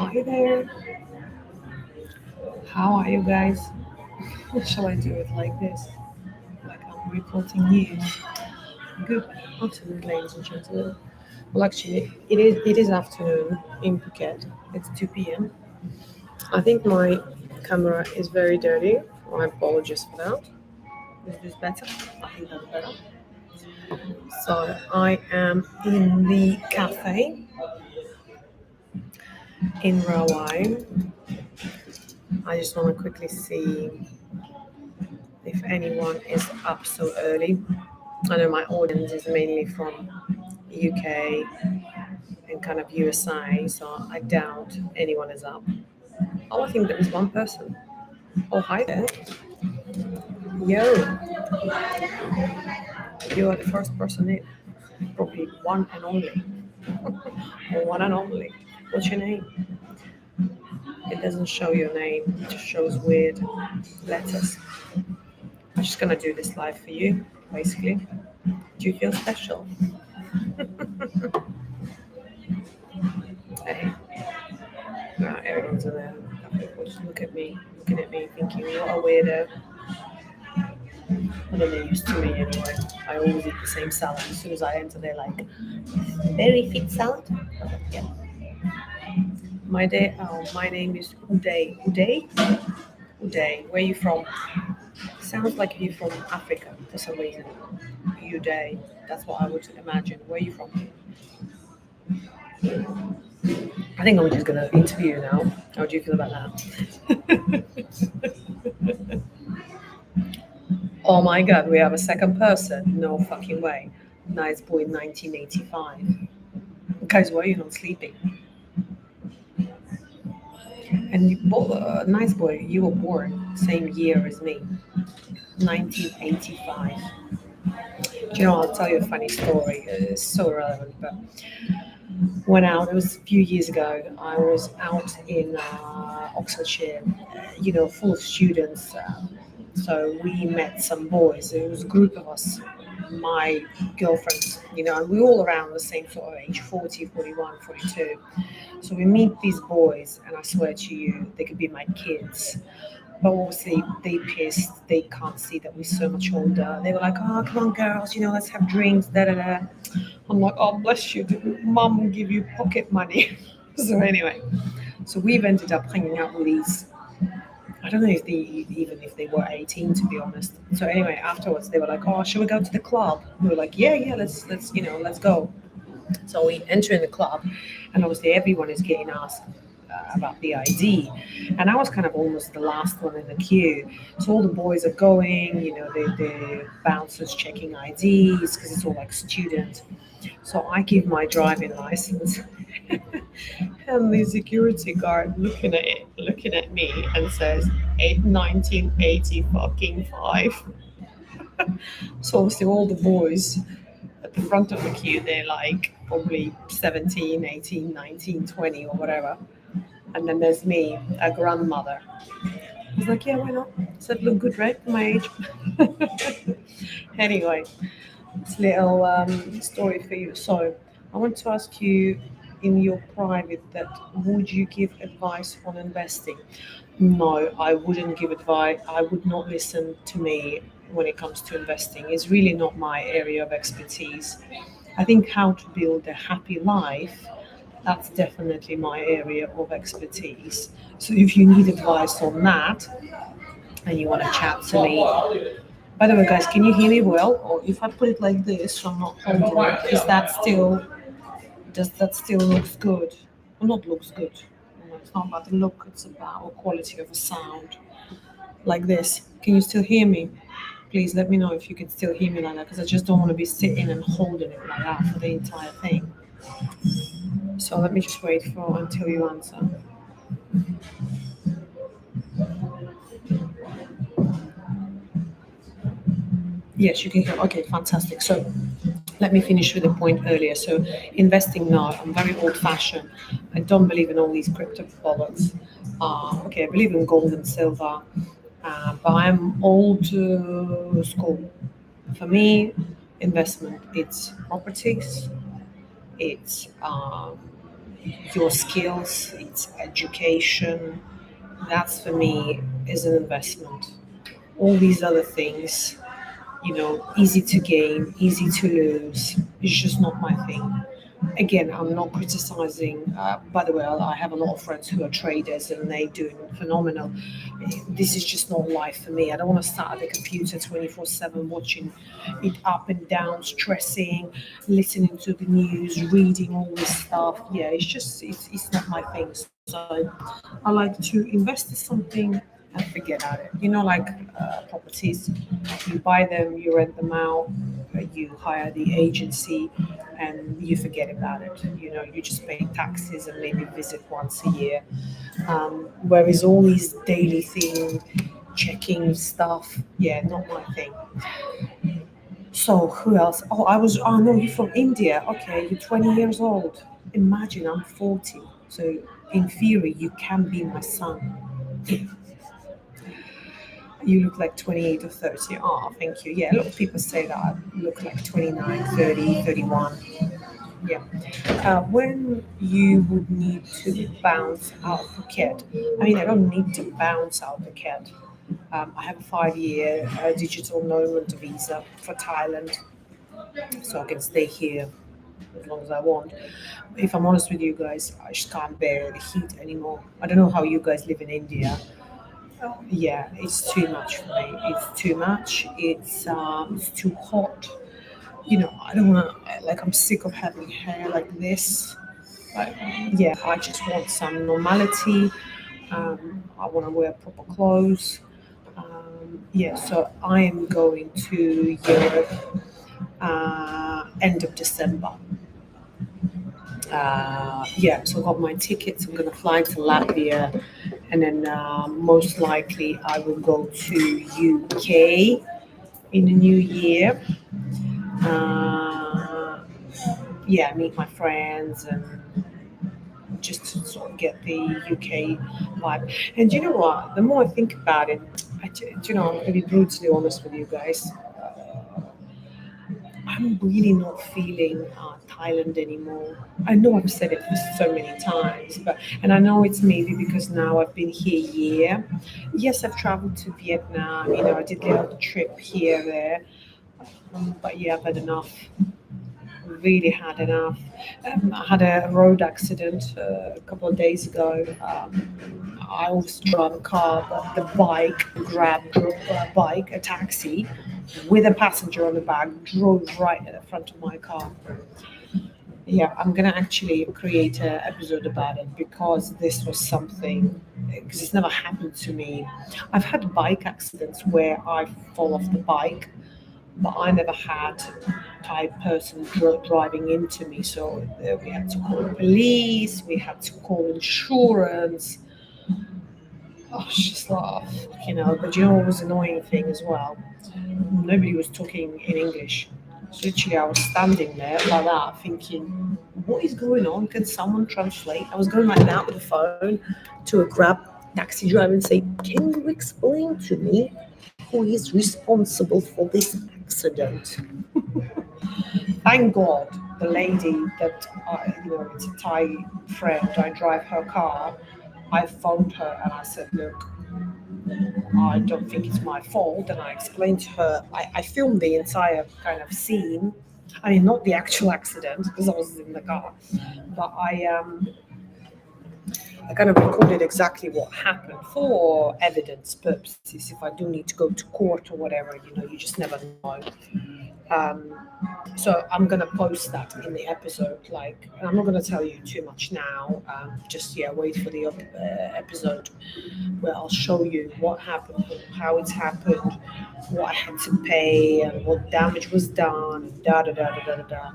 Hi there. How are you guys? Shall I do it like this? Like I'm reporting news. Good afternoon, ladies and gentlemen. Well, actually, it is afternoon in Phuket. It's 2 p.m. I think my camera is very dirty. My apologies for that. Is this better? I think that's better. So I am in the cafe in Rawai. I just want to quickly see if anyone is up so early. I know my audience is mainly from UK and kind of USA, so I doubt anyone is up. Oh, I think there is one person. Oh, hi there. Yo, you are the first person in. Probably one and only. Or one and only. What's your name? It doesn't show your name, it just shows weird letters. I'm just gonna do this live for you, basically. Do you feel special? Hey, everyone's in there. People just looking at me, thinking, what a weirdo. Well, they're used to me anyway. I always eat the same salad. As soon as I enter, they're like, very fit salad. Yeah. My name is Uday. Uday? Uday. Where are you from? Sounds like you're from Africa for some reason. Uday. That's what I would imagine. Where are you from? I think I'm just gonna interview you now. How do you feel about that? Oh my god, we have a second person. No fucking way. Nice boy 1985. Guys, why are you not sleeping? And nice boy, you were born same year as me, 1985. Do you know, I'll tell you a funny story. It's so relevant, but went out. It was a few years ago. I was out in Oxfordshire, full of students. So we met some boys. It was a group of us, my girlfriends, and we were all around the same sort of age, 40, 41, 42. So we meet these boys, and I swear to you, they could be my kids. But obviously, they pissed. They can't see that we're so much older. They were like, "Oh, come on, girls, let's have drinks." Da da da. I'm like, "Oh, bless you. Did mum give you pocket money?" So anyway, so we've ended up hanging out with these. I don't know if they even if they were 18, to be honest. So anyway, afterwards they were like, "Oh, should we go to the club?" We were like, "Yeah, yeah, let's go." So we enter in the club, and obviously everyone is getting asked about the ID, and I was kind of almost the last one in the queue. So all the boys are going, the bouncers checking IDs because it's all like students. So I give my driving license, and the security guard looking at me, and says, 1980 fucking five. So obviously all the boys at the front of the queue, they're like probably 17, 18, 19, 20 or whatever. And then there's me, a grandmother. I was like, yeah, why not? I said, look good, right, for my age. Anyway, it's a little story for you. So I want to ask you in your private that would you give advice on investing? No, I wouldn't give advice. I would not listen to me when it comes to investing. It's really not my area of expertise. I think how to build a happy life, that's definitely my area of expertise. So if you need advice on that and you want to chat to me, by the way, guys, can you hear me well? Or if I put it like this, so I'm not holding it, does that still looks good? Well, not looks good. No, it's not about the look, it's about the quality of a sound. Like this. Can you still hear me? Please let me know if you can still hear me like that, because I just don't want to be sitting and holding it like that for the entire thing. So let me just wait for until you answer. Yes, you can hear. Okay, fantastic. So let me finish with a point earlier. So investing now, I'm very old-fashioned. I don't believe in all these crypto products. Okay, I believe in gold and silver, but I'm old school. For me, investment it's properties, it's your skills, it's education. That's for me is an investment. All these other things, easy to gain, easy to lose, it's just not my thing. Again, I'm not criticizing. By the way, I have a lot of friends who are traders and they doing phenomenal. This is just not life for me. I don't want to start at the computer 24/7 watching it up and down, stressing, listening to the news, reading all this stuff. Yeah, it's not my thing. So I like to invest in something and forget about it. Like properties, you buy them, you rent them out, you hire the agency, and you forget about it. You just pay taxes and maybe visit once a year. Whereas all these daily thing, checking stuff, yeah, not my thing. So who else? Oh no, you're from India. Okay, you're 20 years old. Imagine I'm 40. So in theory, you can be my son. You look like 28 or 30. Oh, thank you. Yeah, a lot of people say that I look like 29, 30, 31. Yeah. When you would need to bounce out Phuket, I mean, I don't need to bounce out Phuket. I have a 5-year digital nomad visa for Thailand, so I can stay here as long as I want. If I'm honest with you guys, I just can't bear the heat anymore. I don't know how you guys live in India. Yeah, it's too much for me. It's too much. It's too hot. I don't want to. Like, I'm sick of having hair like this. Like, yeah, I just want some normality. I want to wear proper clothes. Yeah, so I am going to Europe end of December. Yeah, so I got my tickets. I'm going to fly to Latvia, and then most likely I will go to UK in the new year. Uh, yeah, meet my friends and just to sort of get the UK vibe. And you know what? The more I think about it, I'm going to be brutally honest with you guys. I'm really not feeling Thailand anymore. I know I've said it so many times, and I know it's maybe because now I've been here a year. Yes, I've traveled to Vietnam. I did get on a trip here there, but yeah, I've had enough. Really had enough. I had a road accident a couple of days ago. I always drive a car, but the bike grabbed a bike, a taxi, with a passenger on the back, drove right at the front of my car. Yeah, I'm gonna actually create an episode about it because this was something because it's never happened to me. I've had bike accidents where I fall off the bike, but I never had type person driving into me. So we had to call police, we had to call insurance. Oh, it's just laugh. But what was annoying thing as well? Nobody was talking in English. So literally, I was standing there like that, thinking, "What is going on? Can someone translate?" I was going like that with the phone to a Grab taxi driver and say, "Can you explain to me who is responsible for this accident?" Thank God the lady that it's a Thai friend. I drive her car. I phoned her and I said, "Look, I don't think it's my fault." And I explained to her. I filmed the entire kind of scene. I mean, not the actual accident because I was in the car, but I kind of recorded exactly what happened for evidence purposes. If I do need to go to court or whatever, you just never know. Um, So I'm gonna post that in the episode. Like, and I'm not gonna tell you too much now. Just yeah, wait for the episode where I'll show you what happened, how it's happened, what I had to pay, and what damage was done, and da da da da da da da.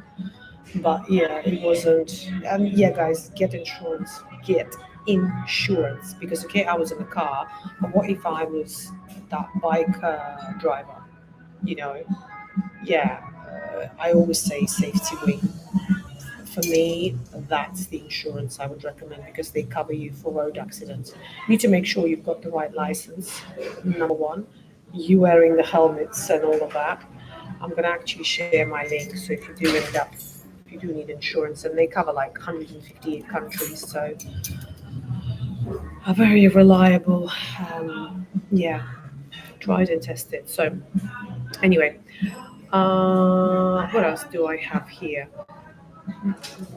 But yeah, it wasn't. And yeah, guys, get insurance. Get insurance because okay, I was in the car, but what if I was that bike driver? You know, yeah, I always say safety win. For me, that's the insurance I would recommend because they cover you for road accidents. You need to make sure you've got the right license, number one, you wearing the helmets and all of that. I'm going to actually share my link, so if you do end up if you do need insurance, and they cover like 158 countries, so are very reliable. Yeah, tried and tested. So anyway, what else do I have here?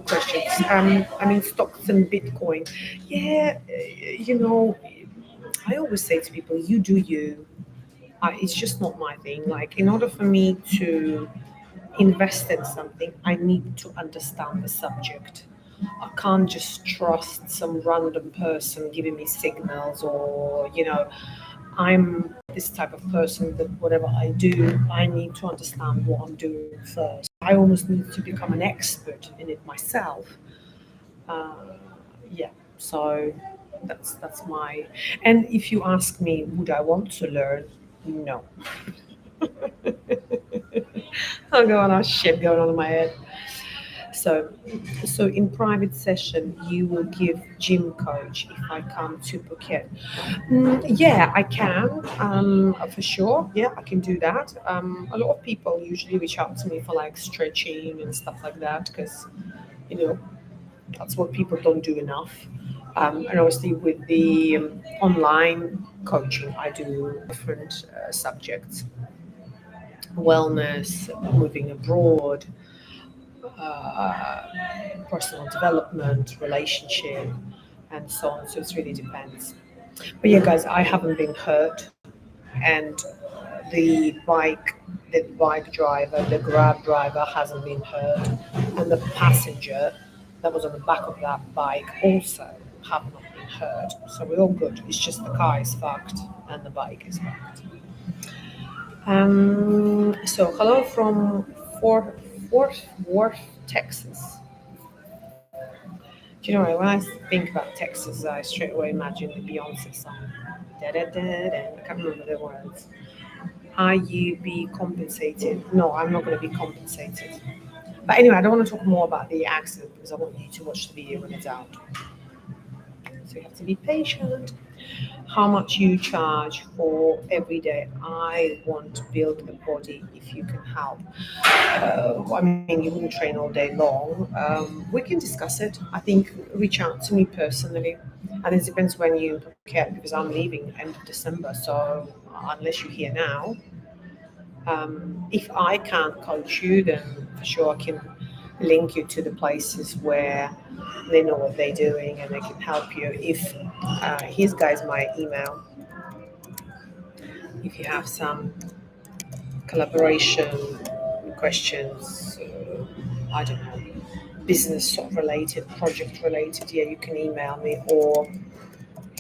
Questions. I mean, stocks and Bitcoin. Yeah, you know, I always say to people, you do you. It's just not my thing. Like, in order for me to invest in something, I need to understand the subject. I can't just trust some random person giving me signals, or, I'm this type of person that whatever I do, I need to understand what I'm doing first. I almost need to become an expert in it myself. Uh, yeah, so that's my. And if you ask me, would I want to learn? No. I go on a shit going on in my head. So, so in private session, you will give gym coach if I come to Phuket. Yeah, I can, for sure. Yeah, I can do that. A lot of people usually reach out to me for like stretching and stuff like that because, you know, that's what people don't do enough. And obviously, with the online coaching, I do different subjects: wellness, moving abroad, uh, personal development, relationship, and so on. So it really depends. But yeah, guys, I haven't been hurt, and the bike driver, the grab driver hasn't been hurt, and the passenger that was on the back of that bike also have not been hurt. So we're all good. It's just the car is fucked and the bike is fucked. So hello from Fort Worth, Texas. Do you know what? When I think about Texas, I straight away imagine the Beyonce song. Da da da da. I can't remember the words. Are you be compensated? No, I'm not going to be compensated. But anyway, I don't want to talk more about the accident because I want you to watch the video when it's out. So you have to be patient. How much you charge for every day? I want to build a body if you can help. I mean, you wouldn't train all day long. We can discuss it. I think reach out to me personally. And it depends when you get because I'm leaving end of December. So unless you're here now, if I can't coach you, then for sure I can link you to the places where they know what they're doing and they can help you. If here's guys my email. If you have some collaboration questions, I don't know, business sort of related, project related, yeah, you can email me, or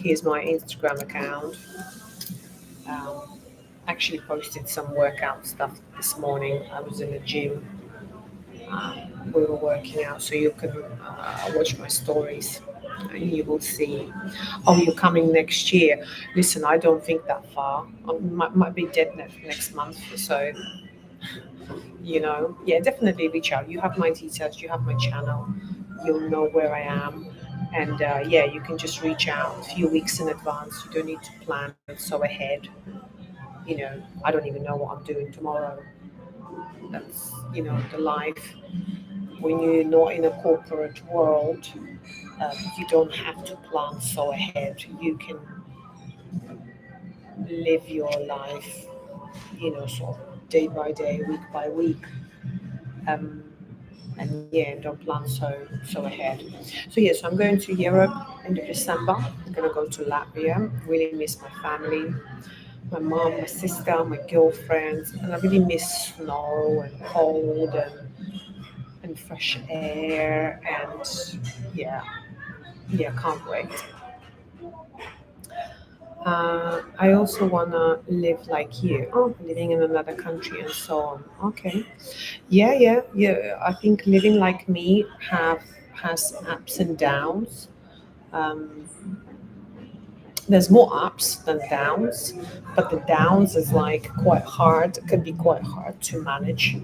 here's my Instagram account. Um, actually posted some workout stuff this morning. I was in the gym. Um, we were working out, so you can watch my stories and you will see. Oh, you're coming next year. Listen, I don't think that far. I might be dead next month. So, yeah, definitely reach out. You have my details, you have my channel, you'll know where I am. And yeah, you can just reach out a few weeks in advance. You don't need to plan it so ahead. You know, I don't even know what I'm doing tomorrow. That's, the life. When you're not in a corporate world, you don't have to plan so ahead. You can live your life, sort of day by day, week by week. Um, and yeah, don't plan so ahead. So yes, I'm going to Europe end of December. I'm gonna go to Latvia. Really miss my family, my mom, my sister, my girlfriends, and I really miss snow and cold and fresh air, and yeah, yeah, can't wait. I also wanna live like you. Oh, living in another country and so on. Okay. Yeah, yeah, yeah. I think living like me has ups and downs. Um, there's more ups than downs, but the downs is like quite hard. It can be quite hard to manage,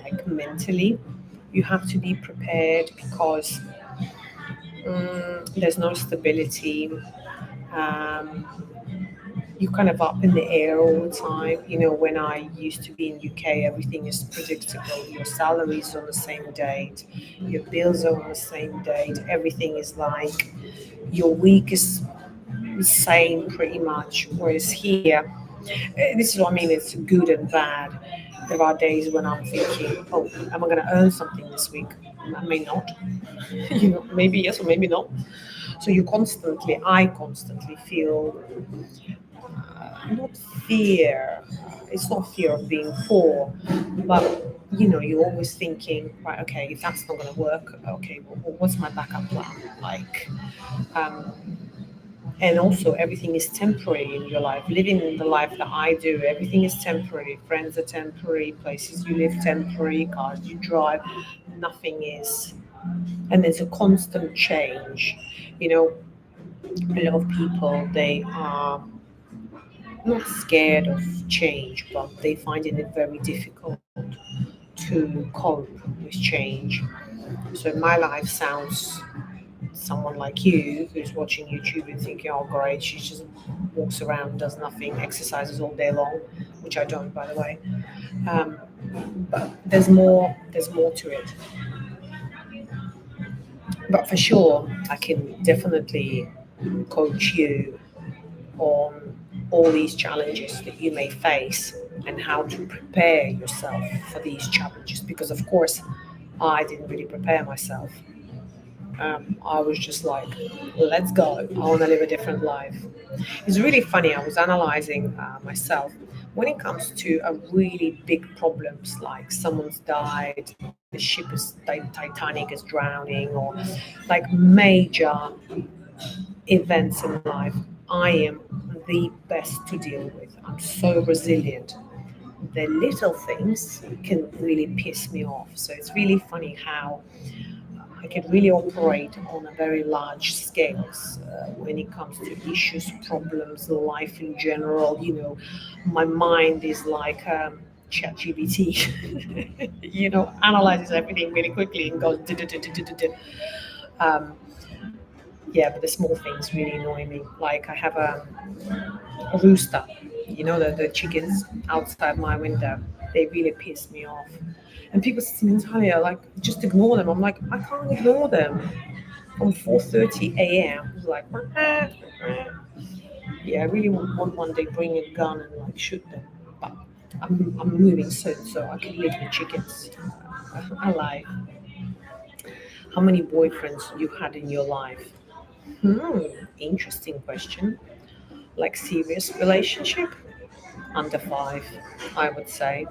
like mentally. You have to be prepared because there's no stability. Um, you're kind of up in the air all the time. When I used to be in UK, everything is predictable. Your salary is on the same date, your bills are on the same date. Everything is like your week is the same pretty much. Whereas here, this is what I mean. It's good and bad. There are days when I'm thinking, "Oh, am I going to earn something this week? I may not. Maybe yes or maybe not." So I constantly feel not fear. It's not fear of being poor, but you're always thinking, right? Okay, if that's not going to work, okay, well, what's my backup plan? Like, um, and also everything is temporary in your life. Living the life that I do, everything is temporary. Friends are temporary, places you live temporary, cars you drive, nothing is. And there's a constant change. You know, a lot of people, they are not scared of change, but they find it very difficult to cope with change. So my life sounds someone like you who's watching YouTube and thinking, oh, great, she just walks around, does nothing, exercises all day long, which I don't, by the way. Um, but there's more. There's more to it. But for sure, I can definitely coach you on all these challenges that you may face and how to prepare yourself for these challenges. Because of course, I didn't really prepare myself. I was just like, let's go. I want to live a different life. It's really funny. I was analyzing myself when it comes to a really big problems like someone's died, the ship is Titanic is drowning, or like major events in life. I am the best to deal with. I'm so resilient. The little things can really piss me off. So it's really funny how I can really operate on a very large scales when it comes to issues, problems, life in general. My mind is like ChatGPT. Analyzes everything really quickly and goes. Um, yeah, but the small things really annoy me. Like I have a rooster. The chickens outside my window. They really piss me off. And people say to me, Natalia, like, just ignore them. I'm like, I can't ignore them. From 4:30 a.m. It was like, yeah, I really want one day bring a gun and like shoot them. But I'm moving soon, so I can live with chickens. I lie. How many boyfriends you had in your life? Hmm, interesting question. Like serious relationship? Under five, I would say.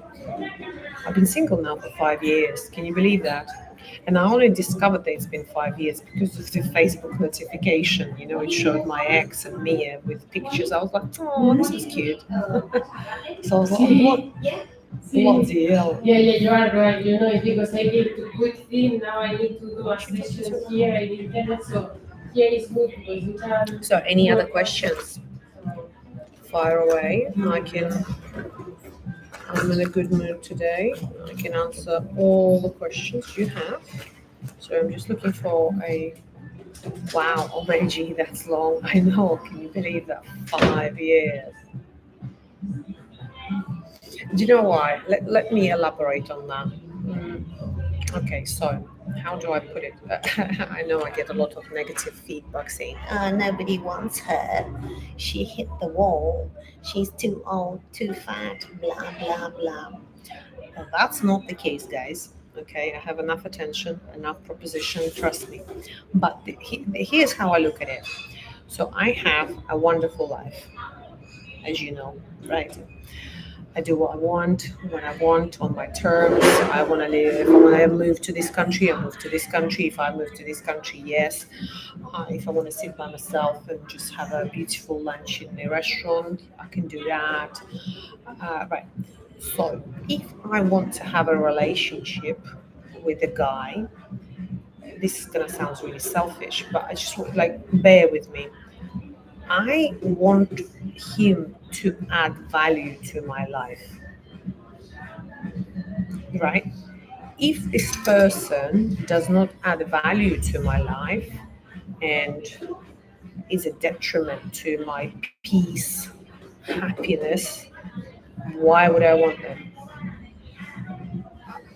I've been single now for 5 years. Can you believe that? And I only discovered that it's been 5 years because of the Facebook notification. It showed my ex and Mia with pictures. I was like, oh, this is cute. So I was like, oh, what deal? Yeah, yeah, you are right. It's because I need to put in now. I need to do a session here in internet, so here is good because you can So, any other work also. questions? Fire away. I'm in a good mood today. I can answer all the questions you have. So I'm just looking for a wow, OMG, that's long. I know. Can you believe that? 5 years. Do you know why? Let me elaborate on that. Okay, so how do I put it? I know I get a lot of negative feedback saying, nobody wants her. She hit the wall. She's too old, too fat, blah, blah, blah. Well, that's not the case, guys. Okay, I have enough attention, enough proposition, trust me. But here's how I look at it. So I have a wonderful life, as you know, right? I do what I want when I want on my terms. I want to live. If I want to move to this country, I move to this country. If I move to this country, yes. If I want to sit by myself and just have a beautiful lunch in a restaurant, I can do that. Right. So if I want to have a relationship with a guy, this is gonna sound really selfish, but I just like bear with me. I want him to add value to my life, right? If this person does not add value to my life and is a detriment to my peace, happiness, why would I want them?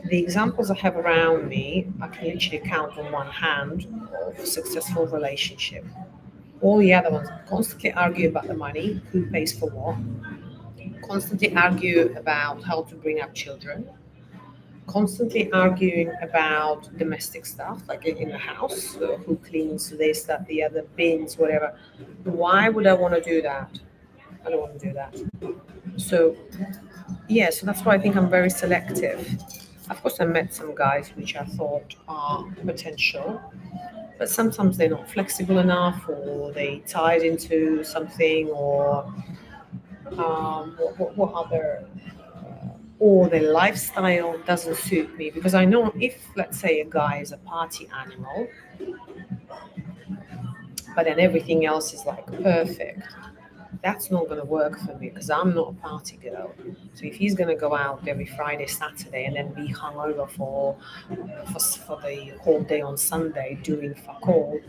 The examples I have around me, I can literally count on one hand of successful relationship. All the other ones constantly argue about the money, who pays for what, constantly argue about how to bring up children, constantly arguing about domestic stuff, like in the house, who cleans this, that, the other, bins, whatever. Why would I want to do that? I don't want to do that. So, yeah, so that's why I think I'm very selective. Of course, I met some guys which I thought are potential, but sometimes they're not flexible enough, or they tied into something, or what other, or their lifestyle doesn't suit me. Because I know if, let's say, a guy is a party animal, but then everything else is like perfect, that's not going to work for me because I'm not a party girl. So if he's going to go out every Friday, Saturday, and then be hungover for the whole day on Sunday doing fuck all,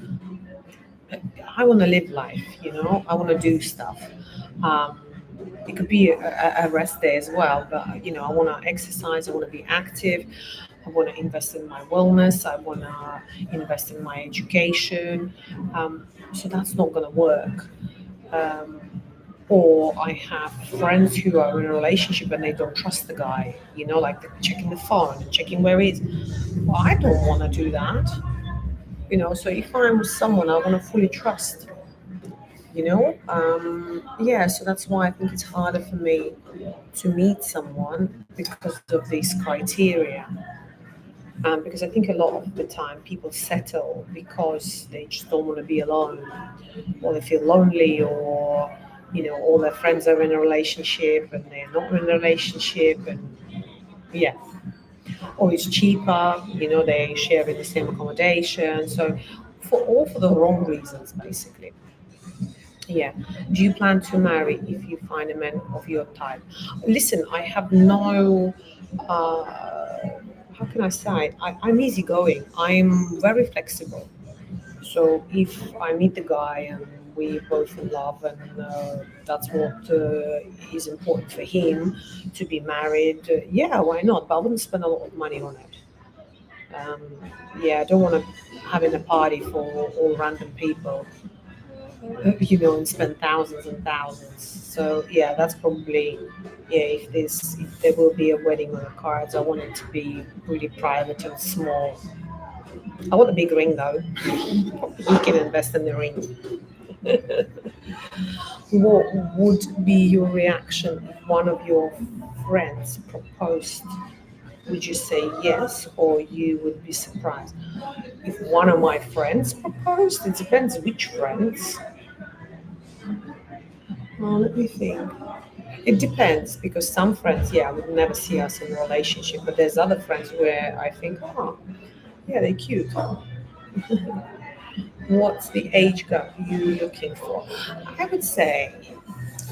I want to live life. I want to do stuff. Um, it could be a rest day as well, but I want to exercise. I want to be active. I want to invest in my wellness. I want to invest in my education. So that's not going to work. Um, or I have friends who are in a relationship and they don't trust the guy, like they're checking the phone and checking where he is. Well, I don't want to do that, so if I'm with someone, I want to fully trust, yeah, so that's why I think it's harder for me to meet someone because of these criteria. Because I think a lot of the time people settle because they just don't want to be alone, or they feel lonely, or all their friends are in a relationship and they're not in a relationship, and yeah, or it's cheaper, they share in the same accommodation. So for the wrong reasons, basically. Yeah. Do you plan to marry if you find a man of your type? Listen, I have no. How can I say? I'm easygoing. I'm very flexible. So if I meet the guy and we both in love, and that's what is important for him to be married, yeah, why not? But I wouldn't spend a lot of money on it. Um, yeah, I don't want to having a party for all random people, and spend thousands and thousands. So yeah, that's probably, yeah. If there will be a wedding on the cards, I want it to be really private and small. I want a big ring though. We can invest in the ring. What would be your reaction if one of your friends proposed? Would you say yes, or you would be surprised? If one of my friends proposed, it depends which friends. Let me think. It depends because some friends, yeah, would never see us in a relationship, but there's other friends where I think, oh, yeah, they're cute. What's the age gap you looking for? I would say,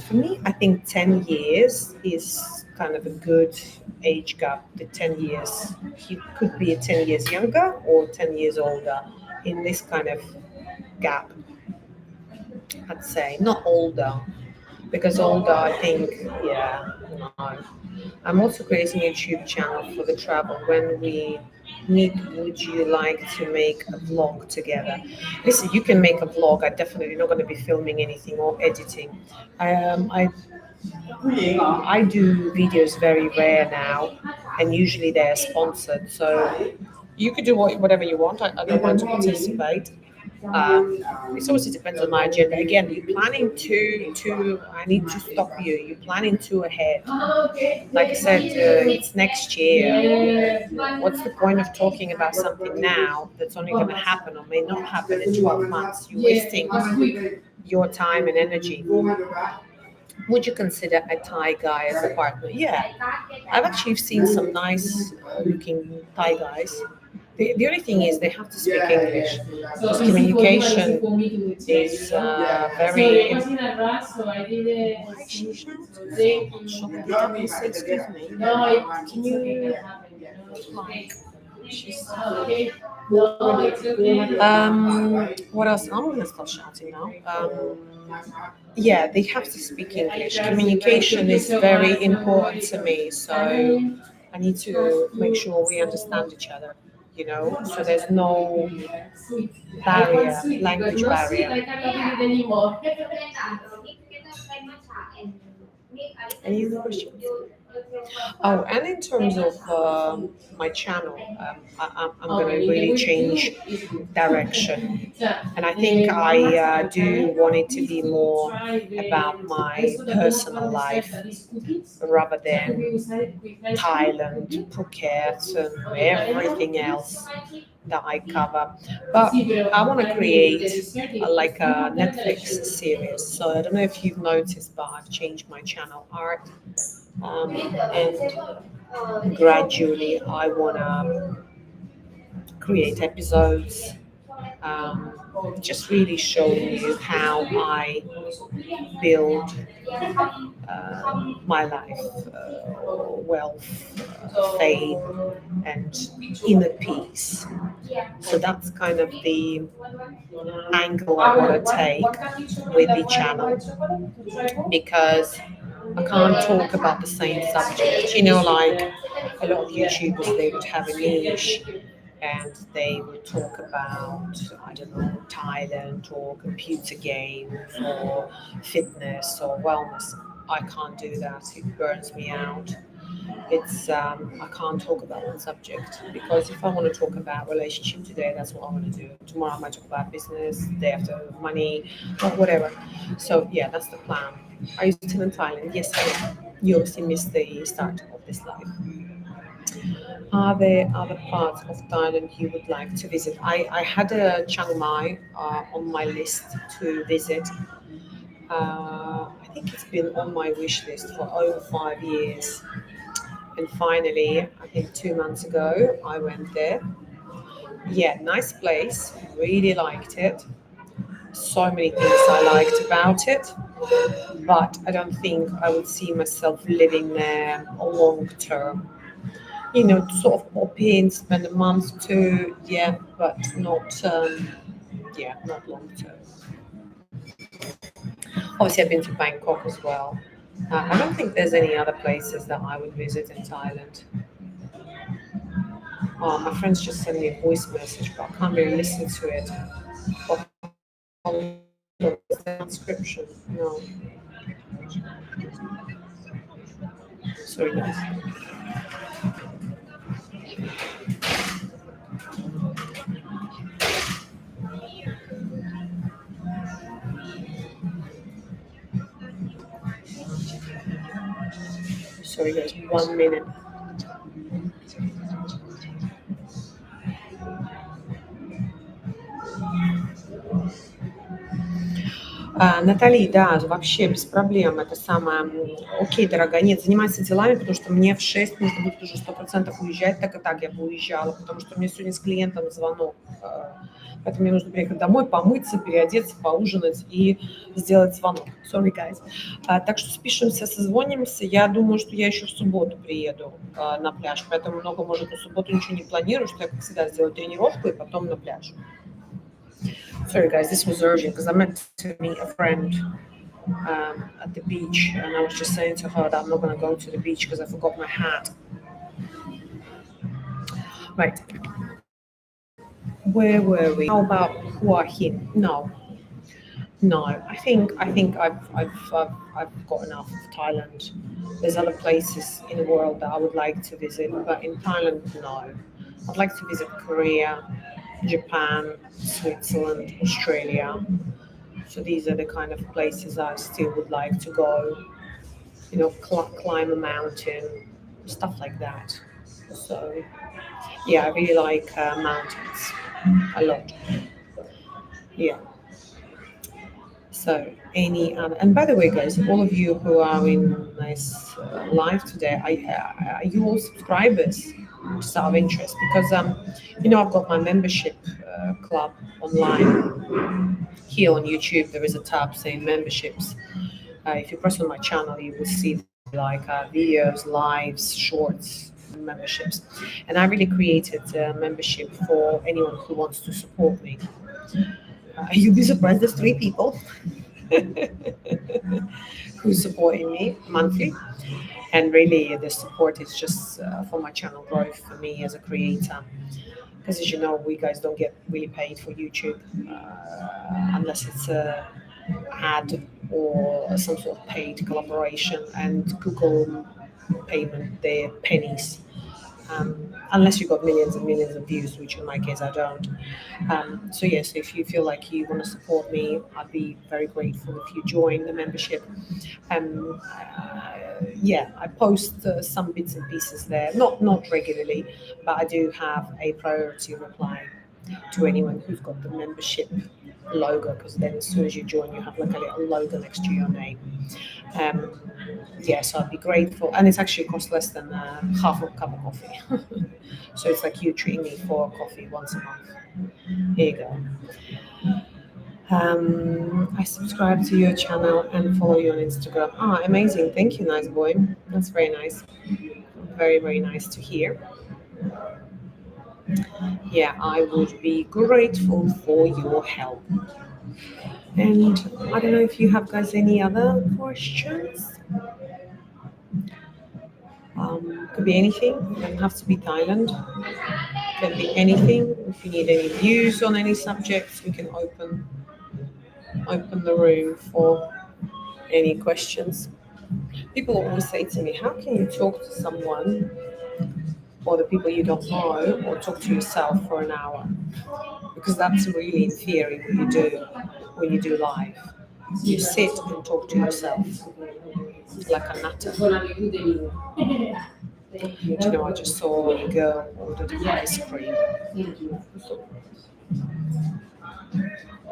for me, I think 10 years is kind of a good age gap. The 10 years, he could be 10 years younger or 10 years older in this kind of gap, I'd say. Not older, because older, I think, yeah, no. I'm also creating a YouTube channel for the travel. When we meet, would you like to make a vlog together? Listen, you can make a vlog. I'm definitely not going to be filming anything or editing. I do videos very rare now, and usually they're sponsored. So you could do whatever you want. I don't want to participate. It also depends on my agenda. Again, you're planning to. I need to stop you. You're planning two ahead. Like I said, it's next year. What's the point of talking about something now that's only going to happen or may not happen in 12 months? You're wasting your time and energy. Would you consider a Thai guy as a partner? Yeah, I've actually seen some nice looking Thai guys. The only thing is they have to speak English because communication is very. Why she shouting so much? Excuse me. Can you like She's Okay. No, it's okay. what else? I'm gonna start shouting now. Yeah, they have to speak English. Communication is very important to me, so I need to make sure we understand each other. So there's no Sweet. I want barrier, sweet because language no sweet barrier. I cannot eat it anymore. Any other questions? Oh, and in terms of my channel, I'm going to really change direction. And I think I do want it to be more about my personal life rather than Thailand, Phuket, and everything else that I cover. But I want to create like a Netflix series. So I don't know if you've noticed, but I've changed my channel art. And gradually I want to create episodes, um, just really showing you how I build my life, wealth, fame, and inner peace. So that's kind of the angle I want to take with the channel, because I can't talk about the same subject. Like a lot of YouTubers, they would have a niche and they would talk about, I don't know, Thailand or computer games or fitness or wellness. I can't do that. It burns me out. I can't talk about one subject, because if I want to talk about relationship today, that's what I want to do. Tomorrow I might talk about business, day after money, or whatever. So yeah, that's the plan. Are you still in Thailand? Yes, I am. You obviously missed the start of this live. Are there other parts of Thailand you would like to visit? I had a Chiang Mai on my list to visit. I think it's been on my wish list for over 5 years. And finally, I think 2 months ago, I went there. Yeah, nice place. Really liked it. So many things I liked about it, but I don't think I would see myself living there long term. To sort of pop in, spend a month or two, yeah, but not, yeah, not long term. Obviously, I've been to Bangkok as well. I don't think there's any other places that I would visit in Thailand. My friends just sent me a voice message, but I can't really listen to it. Or is there a transcription? No. Sorry, guys. Sorry, guys. 1 minute. Натали, да, вообще без проблем. Это самое. Окей, дорогая. Нет, занимайся делами, потому что мне в 6 нужно будет уже 100% уезжать, так и так я бы уезжала, потому что у меня сегодня с клиентом звонок. Поэтому мне нужно приехать домой, помыться, переодеться, поужинать и сделать звонок. Sorry, guys. Так что спишемся, созвонимся. Я думаю, что я еще в субботу приеду на пляж, поэтому много, может, на субботу ничего не планирую, что я, как всегда, сделаю тренировку и потом на пляж. Sorry, guys, this was urgent because I meant to meet a friend at the beach, and I was just saying to her that I'm not going to go to the beach because I forgot my hat. Right, where were we? How about Hua Hin? No, no. I think I've got enough of Thailand. There's other places in the world that I would like to visit, but in Thailand, no. I'd like to visit Korea, Japan, Switzerland, Australia. So these are the kind of places I still would like to go. Climb a mountain, stuff like that. So yeah, I really like mountains a lot. Yeah. So any and by the way, guys, all of you who are in this live today, are you all subscribers? Just out of interest, because I've got my membership club online here on YouTube. There is a tab saying memberships. If you press on my channel, you will see there like videos, lives, shorts, memberships, and I really created a membership for anyone who wants to support me. You'll be surprised. There's three people who's supporting me monthly, and really the support is just for my channel growth for me as a creator. Because as you know, we guys don't get really paid for YouTube unless it's a ad or some sort of paid collaboration, and Google payment, they're pennies. Unless you've got millions and millions of views, which in my case I don't. So yes, if you feel like you want to support me, I'd be very grateful if you join the membership. Yeah, I post some bits and pieces there, not regularly, but I do have a priority reply to anyone who's got the membership logo, because then as soon as you join, you have like a little logo next to your name. Um, yeah, so I'd be grateful, and it's actually cost less than half a cup of coffee. So it's like you treating me for coffee once a month. Here you go. I subscribe to your channel and follow you on Instagram. Ah, amazing. Thank you, nice boy. That's very nice. Very, very nice to hear. Yeah, I would be grateful for your help. And I don't know if you have guys any other questions. Could be anything. It doesn't have to be Thailand. Can be anything. If you need any views on any subjects, we can open the room for any questions. People always say to me, "How can you talk to someone or the people you don't know, or talk to yourself for an hour?" Because that's really in theory what you do when you do live. You sit and talk to yourself like a nutter. Do you know, I just saw a girl ordered ice cream.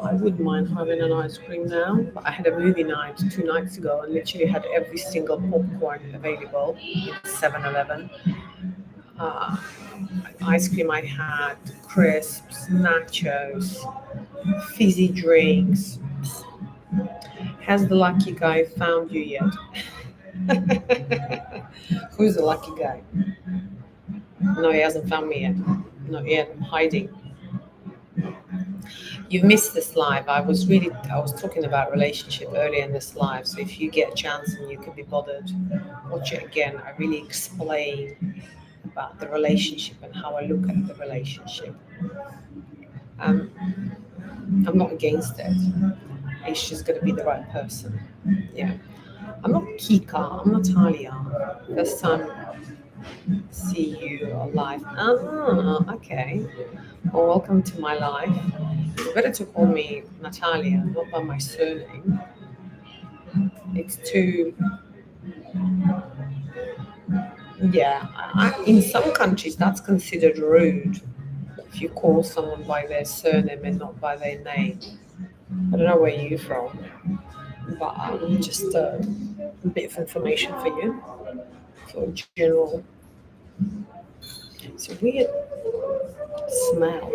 I wouldn't mind having an ice cream now, but I had a movie night 2 nights ago and literally had every single popcorn available in 7-Eleven. Uh, Ice cream I had, crisps, nachos, fizzy drinks. Has the lucky guy found you yet? Who's the lucky guy? No, he hasn't found me yet. Not yet. I'm hiding. You've missed this live. I was talking about relationship earlier in this live. So if you get a chance and you can be bothered, watch it again. I really explain about the relationship and how I look at the relationship. Um, I'm not against it. It's just going to be the right person. Yeah. I'm not Kica. I'm Natalija. First time see you live. Ah, okay. Well, welcome to my life. It's better to call me Natalija, not by my surname. It's too, yeah. In some countries, that's considered rude if you call someone by their surname and not by their name. I don't know where you're from, but just a bit of information for you, for general. It's a weird smell.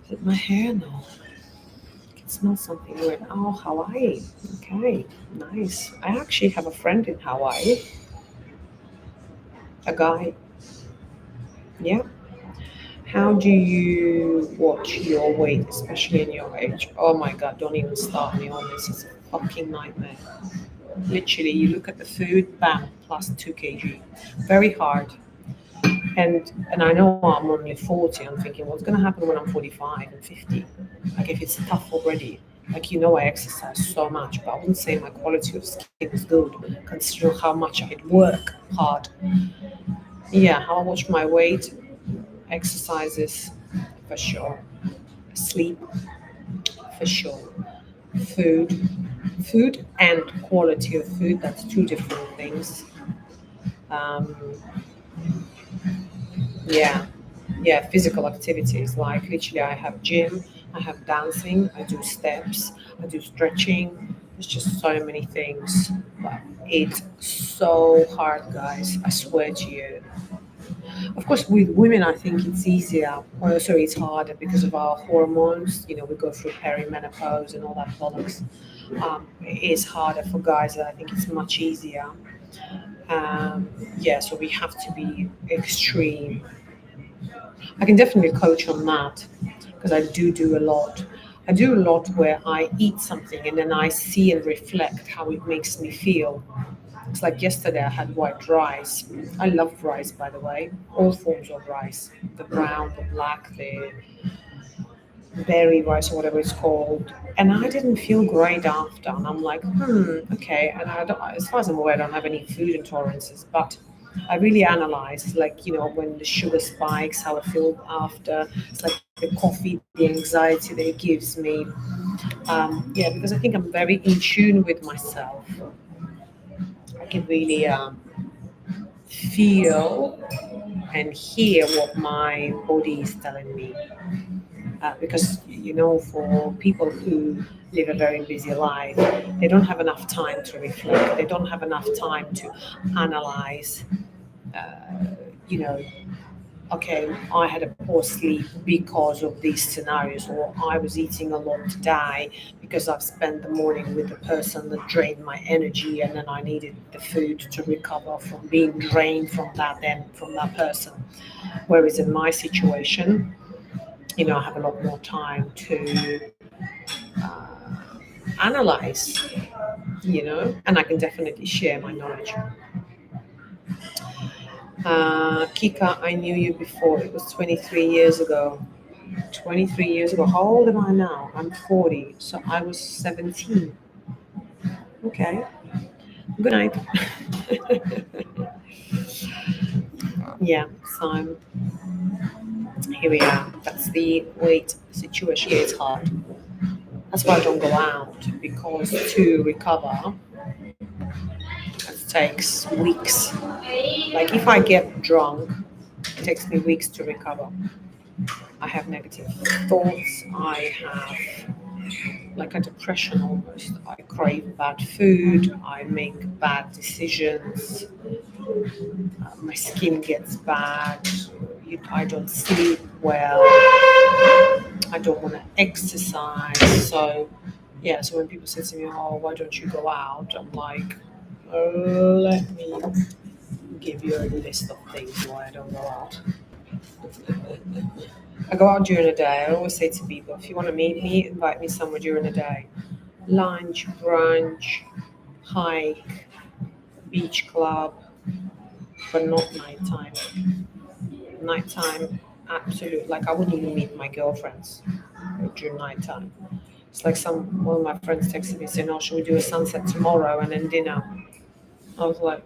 Is it my hair? No. I can smell something weird. Oh, Hawaii. Okay, nice. I actually have a friend in Hawaii. A guy. Yeah. How do you watch your weight, especially in your age? Oh my God, don't even start me on this. It's a fucking nightmare. Literally, you look at the food, bam, plus 2 kg. Very hard. And I know I'm only 40. I'm thinking, what's going to happen when I'm 45 and 50? Like, if it's tough already. Like, I exercise so much, but I wouldn't say my quality of skin is good, considering how much I work hard. Yeah, how I watch my weight, exercises, for sure. Sleep, for sure. Food, food and quality of food, that's two different things. Um, yeah, yeah, physical activities, like literally I have gym, I have dancing, I do steps, I do stretching. There's just so many things, but it's so hard, guys, I swear to you. Of course, with women I think it's easier, or sorry, it's harder because of our hormones. We go through perimenopause and all that bollocks. It is harder for guys, and I think it's much easier. Yeah, so we have to be extreme. I can definitely coach on that because I do a lot. I do a lot where I eat something and then I see and reflect how it makes me feel. It's like yesterday I had white rice. I love rice, by the way, all forms of rice, the brown, the black, the berry rice or whatever it's called. And I didn't feel great after. And I'm like, okay. And I don't, as far as I'm aware, I don't have any food intolerances, but I really analyze, like, when the sugar spikes, how I feel after. It's like the coffee, the anxiety that it gives me. Yeah, because I think I'm very in tune with myself. I can really feel and hear what my body is telling me. Because for people who live a very busy life, they don't have enough time to reflect, they don't have enough time to analyze. You know okay, I had a poor sleep because of these scenarios, or I was eating a lot today because I've spent the morning with the person that drained my energy, and then I needed the food to recover from being drained from that person. Whereas in my situation, I have a lot more time to analyze, and I can definitely share my knowledge. Kika, I knew you before. It was 23 years ago. 23 years ago. How old am I now? I'm 40. So I was 17. Okay. Good night. Yeah. So here we are. That's the weight situation. It's hard. That's why I don't go out, because to recover, it takes weeks. Like if I get drunk, it takes me weeks to recover. I have negative thoughts. I have like a depression almost. I crave bad food. I make bad decisions. My skin gets bad. I don't sleep well. I don't want to exercise. So, yeah, so when people say to me, "Oh, why don't you go out?" I'm like, let me give you a list of things why I don't go out. I go out during the day. I always say to people, if you want to meet me, invite me somewhere during the day. Lunch, brunch, hike, beach club, but not nighttime. Nighttime, absolute. Like I wouldn't even meet my girlfriends during nighttime. It's like one of my friends texted me saying, "Oh, should we do a sunset tomorrow and then dinner?" I was like,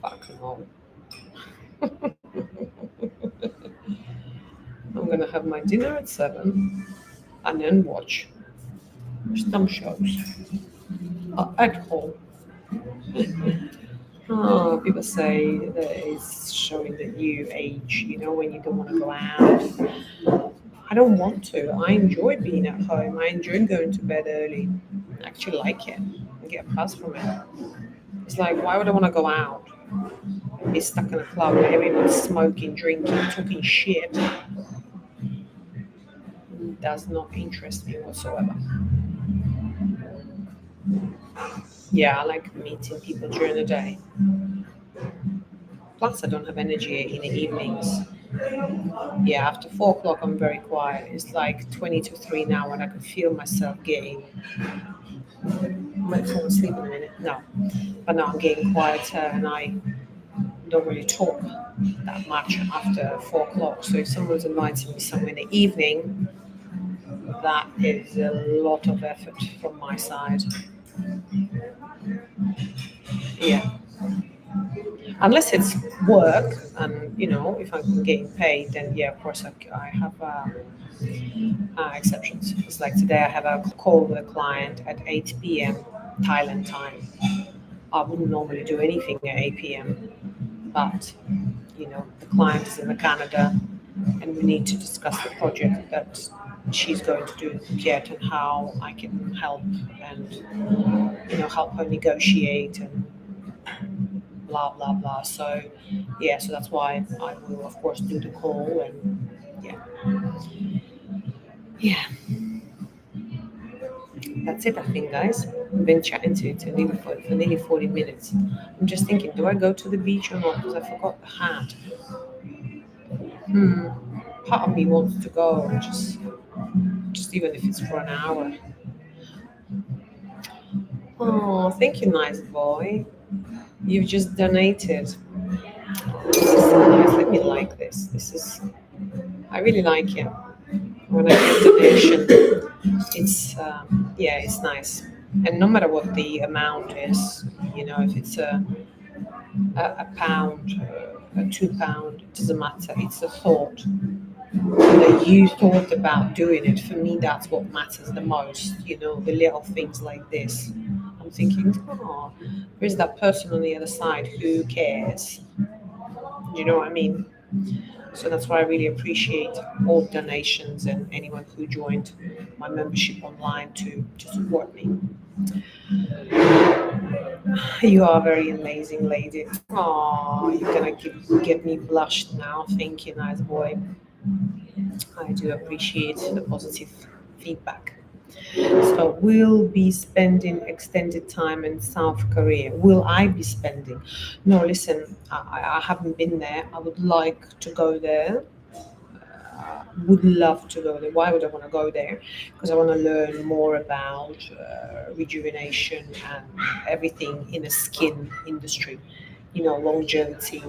"Fuck no." I'm gonna have my dinner at 7 and then watch some shows at home. Oh, people say that it's showing that you age, when you don't want to go out. I don't want to. I enjoy being at home. I enjoy going to bed early. I actually like it. I get a buzz from it. It's like, why would I want to go out? Be stuck in a club where everyone's smoking, drinking, talking shit. It does not interest me whatsoever. Yeah, I like meeting people during the day. Plus, I don't have energy in the evenings. Yeah, after 4 o'clock, I'm very quiet. It's like 20 to 3 now, and I can feel myself getting. I might fall asleep in a minute. No, but now I'm getting quieter, and I don't really talk that much after 4 o'clock. So if someone's inviting me somewhere in the evening, that is a lot of effort from my side. Yeah, unless it's work, and if I'm getting paid, then yeah, of course I have exceptions. It's like today I have a call with a client at 8 p.m. Thailand time. I wouldn't normally do anything at 8 p.m., but the client is in the Canada, and we need to discuss the project that she's going to do in Phuket and how I can help, and help her negotiate and blah blah blah. So yeah, so that's why I will of course do the call, and yeah, yeah, that's it, I think, guys. I've been chatting to you for nearly 40 minutes. I'm just thinking, do I go to the beach or not? Because I forgot the hat. Hmm. Part of me wants to go, just even if it's for an hour. Oh, thank you, nice boy. You've just donated. This is so nice. Let me like this. I really like it. When I get donation, yeah, it's nice. And no matter what the amount is, if it's a pound, £2, it doesn't matter. It's a thought that you thought about doing it. For me, that's what matters the most. The little things like this. I'm thinking, oh, there's that person on the other side who cares. You know what I mean? So that's why I really appreciate all donations and anyone who joined my membership online to support me. You are a very amazing lady. Oh, you're gonna get me blushed now. Thank you, nice boy. I do appreciate the positive feedback. So we'll be spending extended time in South Korea. Will I be spending? No, listen, I haven't been there. I would like to go there. Would love to go there. Why would I want to go there? Because I want to learn more about rejuvenation and everything in the skin industry. Longevity,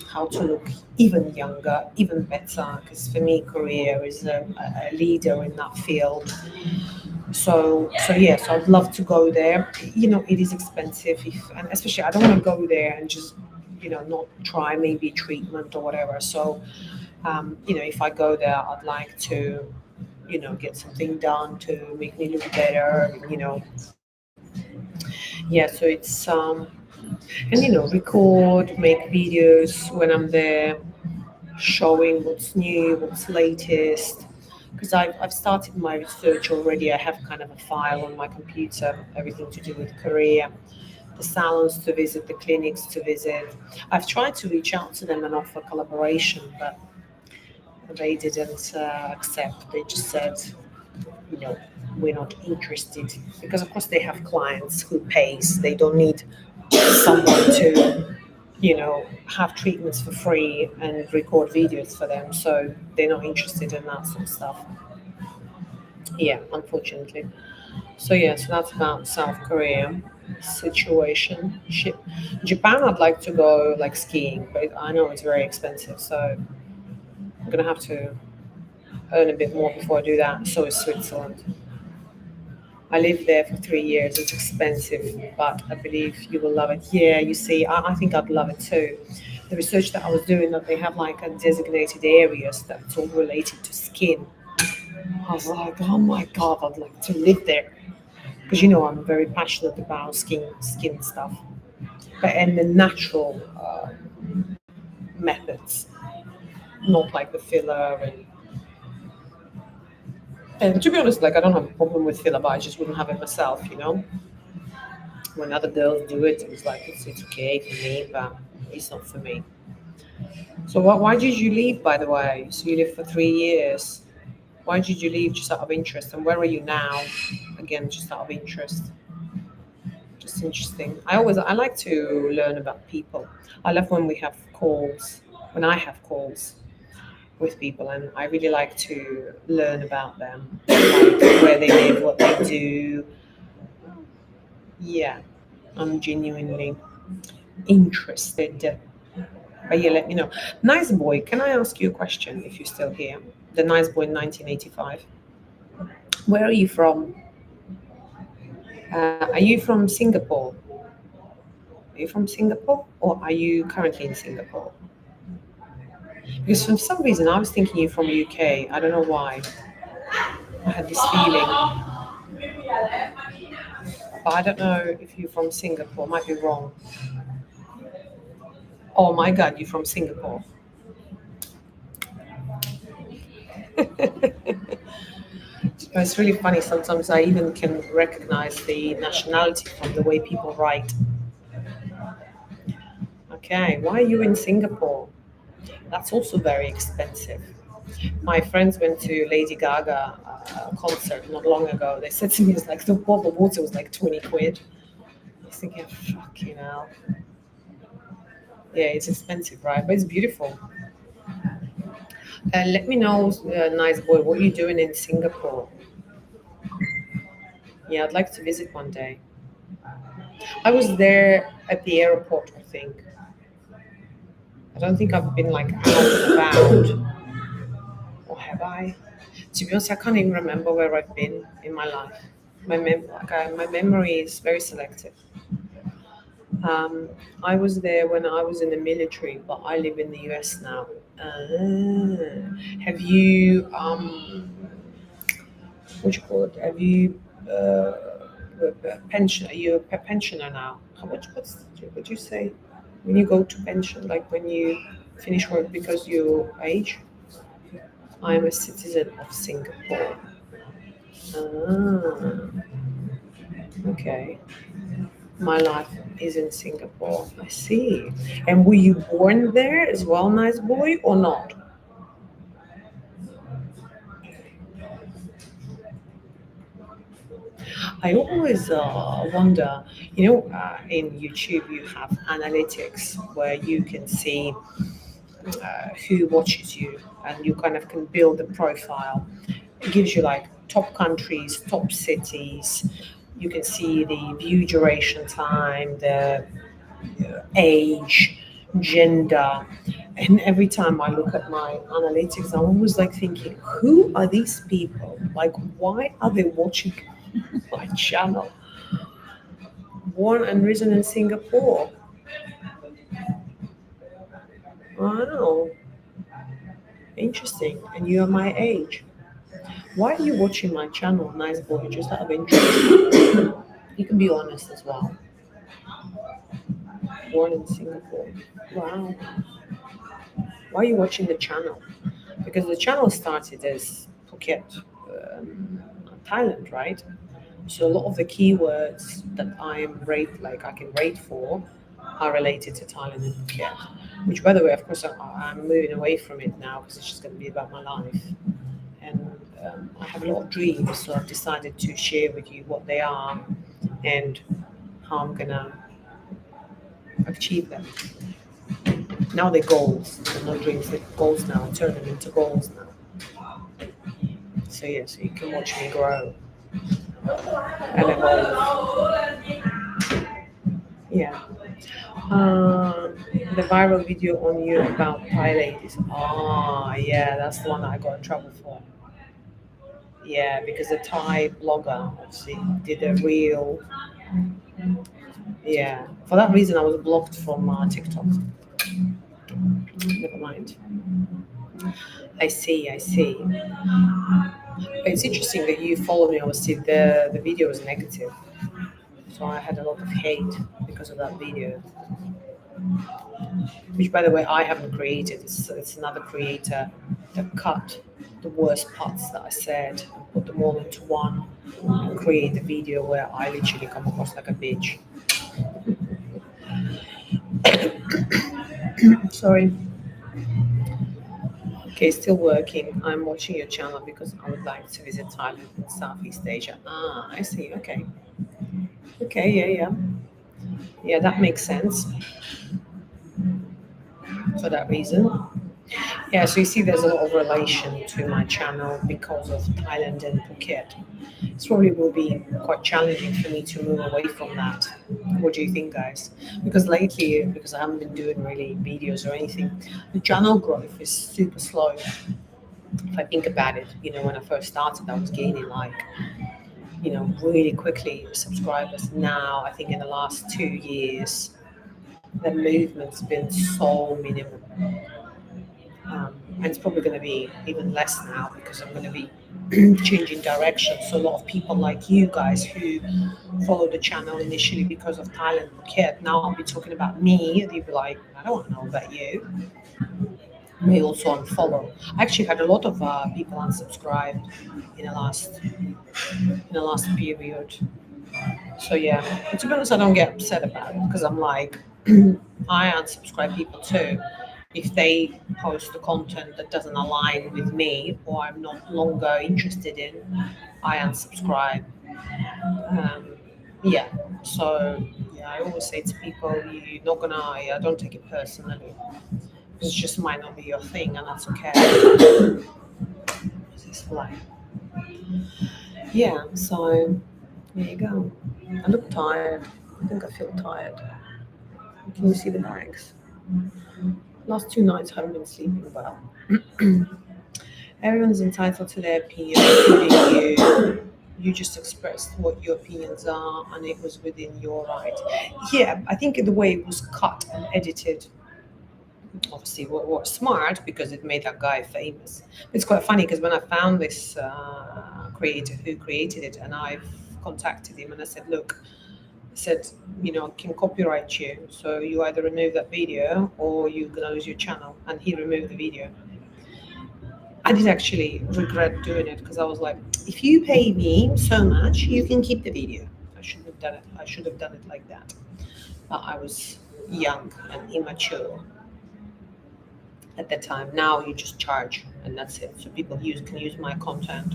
how to look even younger, even better. Because for me, Korea is a leader in that field. So yes, I'd love to go there. It is expensive, and especially I don't want to go there and just not try maybe treatment or whatever. So if I go there, I'd like to get something done to make me look better. Yeah. So and record, make videos when I'm there, showing what's new, what's latest. Because I've started my research already. I have kind of a file on my computer, everything to do with Korea, the salons to visit, the clinics to visit. I've tried to reach out to them and offer collaboration, but they didn't accept. They just said, you know, we're not interested because, of course, they have clients who pays. They don't need someone to have treatments for free and record videos for them. So they're not interested in that sort of stuff. Yeah, unfortunately. So yeah, so that's about South Korea situation. Japan, I'd like to go like skiing, but I know it's very expensive. So I'm gonna have to earn a bit more before I do that. So is Switzerland. I lived there for 3 years. It's expensive, but I believe you will love it. Yeah, you see, I think I'd love it too. The research that I was doing, that they have like a designated areas that's all related to skin. I was like, oh my god, I'd like to live there because I'm very passionate about skin stuff, but and the natural methods, not like the filler and to be honest, like I don't have a problem with filler, but I just wouldn't have it myself. When other girls do it, it's like it's okay for me, but it's not for me. So why did you leave, by the way? So you lived for 3 years. Why did you leave just out of interest? And where are you now? Again, just out of interest. Just interesting. I like to learn about people. I love when we have calls, when I have calls with people, and I really like to learn about them, like where they live, what they do. Yeah, I'm genuinely interested. But yeah, let me know. Nice boy, can I ask you a question if you're still here? The nice boy in 1985. Where are you from? Are you from Singapore? Are you from Singapore or are you currently in Singapore? Because for some reason I was thinking you're from UK. I don't know why. I had this feeling. But I don't know if you're from Singapore. Might be wrong. Oh my God, you're from Singapore. It's really funny. Sometimes I even can recognize the nationality from the way people write. Okay, why are you in Singapore? That's also very expensive. My friends went to Lady Gaga concert not long ago. They said to me, it's like the bottle of water was like 20 quid. I was thinking, fucking hell. Yeah, it's expensive, right? But it's beautiful. Let me know, nice boy, what you're doing in Singapore. Yeah, I'd like to visit one day. I was there at the airport, I think. I don't think I've been like out and about. Or have I? To be honest, I can't even remember where I've been in my life. My memory is very selective. Um, I was there when I was in the military, but I live in the US now. Have you what you call it? Have you pension? Are you a pensioner now? How much? What do you say when you go to pension? Like when you finish work because you age? I'm a citizen of Singapore. Ah, okay. My life is in Singapore. I see. And were you born there as well, nice boy, or not? I always wonder, in YouTube you have analytics where you can see who watches you and you kind of can build a profile. It gives you like top countries, top cities. You can see the view duration time, the age, gender. And every time I look at my analytics, I'm always like thinking, who are these people? Like, why are they watching my channel? Born and risen in Singapore. Wow, interesting. And you are my age. Why are you watching my channel, nice boy? Just out of interest. You can be honest as well. Born in Singapore. Wow. Why are you watching the channel? Because the channel started as Phuket, Thailand, right? So a lot of the keywords that I can rate for are related to Thailand and Phuket. Which, by the way, of course, I'm moving away from it now because it's just going to be about my life. And I have a lot of dreams, so I've decided to share with you what they are and how I'm gonna achieve them. Now they're goals, they're not dreams, they're goals now. I turn them into goals now. So yeah, so you can watch me grow and evolve. Yeah. The viral video on you about Thai ladies. Ah, yeah, that's the one I got in trouble for. Yeah, because a Thai blogger obviously did a real. Yeah, for that reason I was blocked from TikTok. Never mind. I see, I see. But it's interesting that you follow me. Obviously, the video was negative, so I had a lot of hate because of that video. Which, by the way, I haven't created. It's another creator that cut the worst parts that I said and put them all into one and create the video where I literally come across like a bitch. Sorry. Okay, still working. I'm watching your channel because I would like to visit Thailand and Southeast Asia. Ah, I see. Okay. Okay, yeah, yeah. Yeah, that makes sense for that reason. Yeah, so you see there's a lot of relation to my channel because of Thailand and Phuket. It probably will be quite challenging for me to move away from that. What do you think, guys? Because lately, because I haven't been doing really videos or anything, the channel growth is super slow. If I think about it, when I first started, I was gaining like, really quickly subscribers. Now, I think in the last 2 years, the movement's been so minimal. And it's probably going to be even less now because I'm going to be changing direction. So a lot of people like you guys who followed the channel initially because of Thailand Phuket, now I'll be talking about me, and you'll be like, I don't want to know about you. May also unfollow. I actually had a lot of people unsubscribed in the last period. So yeah, but to be honest, I don't get upset about it because I'm like, I unsubscribe people too. If they post the content that doesn't align with me or I'm not longer interested in, I unsubscribe. Um, yeah. So yeah, I always say to people, you're not gonna. Yeah, don't take it personally. It just might not be your thing, and that's okay. It's like, yeah. So there you go. I look tired. I think I feel tired. Can you see the bags? Last 2 nights I haven't been sleeping well. Everyone's entitled to their opinion, including you. You just expressed what your opinions are, and it was within your right. Yeah, I think the way it was cut and edited, obviously, was smart because it made that guy famous. It's quite funny because when I found this creator who created it, and I've contacted him and I said, look, I said, I can copyright you, so you either remove that video or you're gonna lose your channel. And he removed the video. I did actually regret doing it because I was like, if you pay me so much, you can keep the video. I shouldn't have done it. I should have done it like that. But I was young and immature at that time. Now you just charge and that's it. So people can use my content,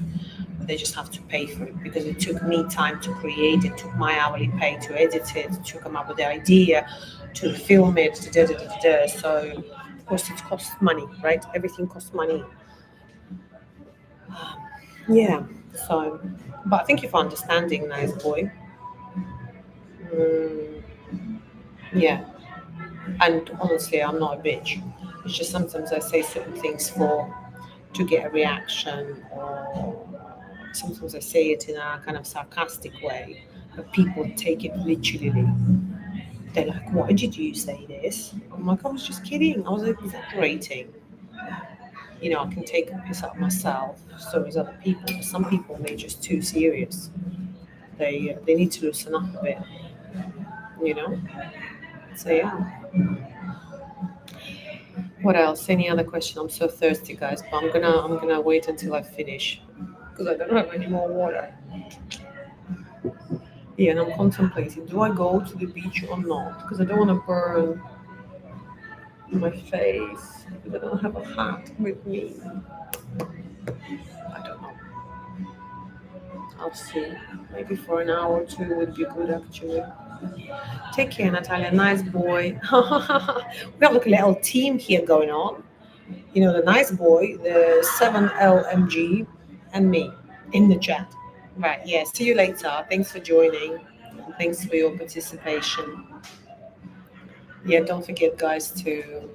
but they just have to pay for it because it took me time to create it, took my hourly pay to edit it, to come up with the idea, to film it, da, da, da, da, da. So of course it costs money, right? Everything costs money. Yeah. So, but thank you for understanding, nice boy. Mm, yeah. And honestly, I'm not a bitch. It's just sometimes I say certain things for to get a reaction, or sometimes I say it in a kind of sarcastic way, but people take it literally. They're like, "Why did you say this?" I'm like, "I was just kidding. I was exaggerating." I can take a piss out of myself. So is other people. But some people they're just too serious. They need to loosen up a bit. You know. So yeah. What else? Any other question? I'm so thirsty, guys. But I'm gonna wait until I finish because I don't have any more water. Yeah, and I'm contemplating: do I go to the beach or not? Because I don't want to burn my face because I don't have a hat with me. I don't know. I'll see. Maybe for an hour or two would be good actually. Take care, Natalia. Nice boy. We have like a little team here going on. The nice boy, the 7LMG, and me in the chat. Right, yeah. See you later. Thanks for joining. And thanks for your participation. Yeah, don't forget, guys, to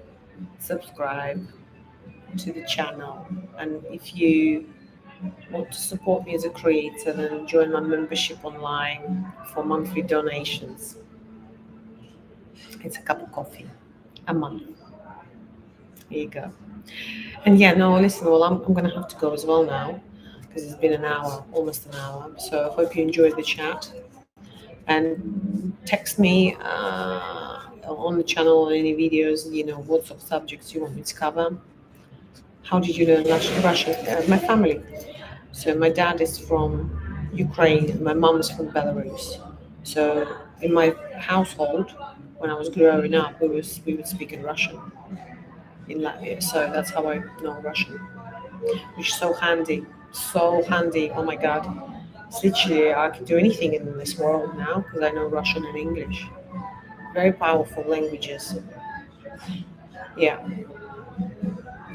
subscribe to the channel. And if you want to support me as a creator, then join my membership online for monthly donations. It's a cup of coffee a month. There you go. And yeah, no, listen, well, I'm going to have to go as well now because it's been an hour, almost an hour. So I hope you enjoyed the chat. And text me on the channel or any videos, what sort of subjects you want me to cover. How did you learn Russian? My family. So my dad is from Ukraine and my mom is from Belarus. So in my household, when I was growing up, we would speak in Russian in Latvia. So that's how I know Russian, which is so handy. So handy. Oh my God. It's literally, I can do anything in this world now because I know Russian and English. Very powerful languages. Yeah.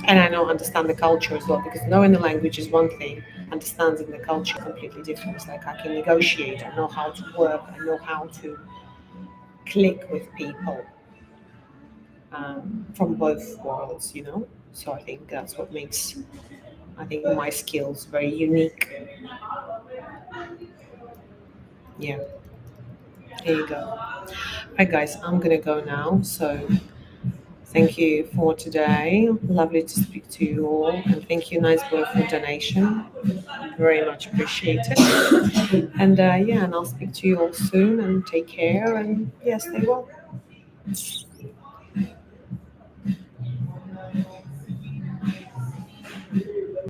And I know understand the culture as well because knowing the language is one thing, understanding the culture completely different. It's like I can negotiate, I know how to work, I know how to click with people from both worlds. So I think that's what makes, I think, my skills very unique. Yeah, there you go. Right, guys, I'm gonna go now. So thank you for today. Lovely to speak to you all, and thank you, Nice Boy, for donation. Very much appreciated. And yeah, and I'll speak to you all soon. And take care. And yeah, stay well.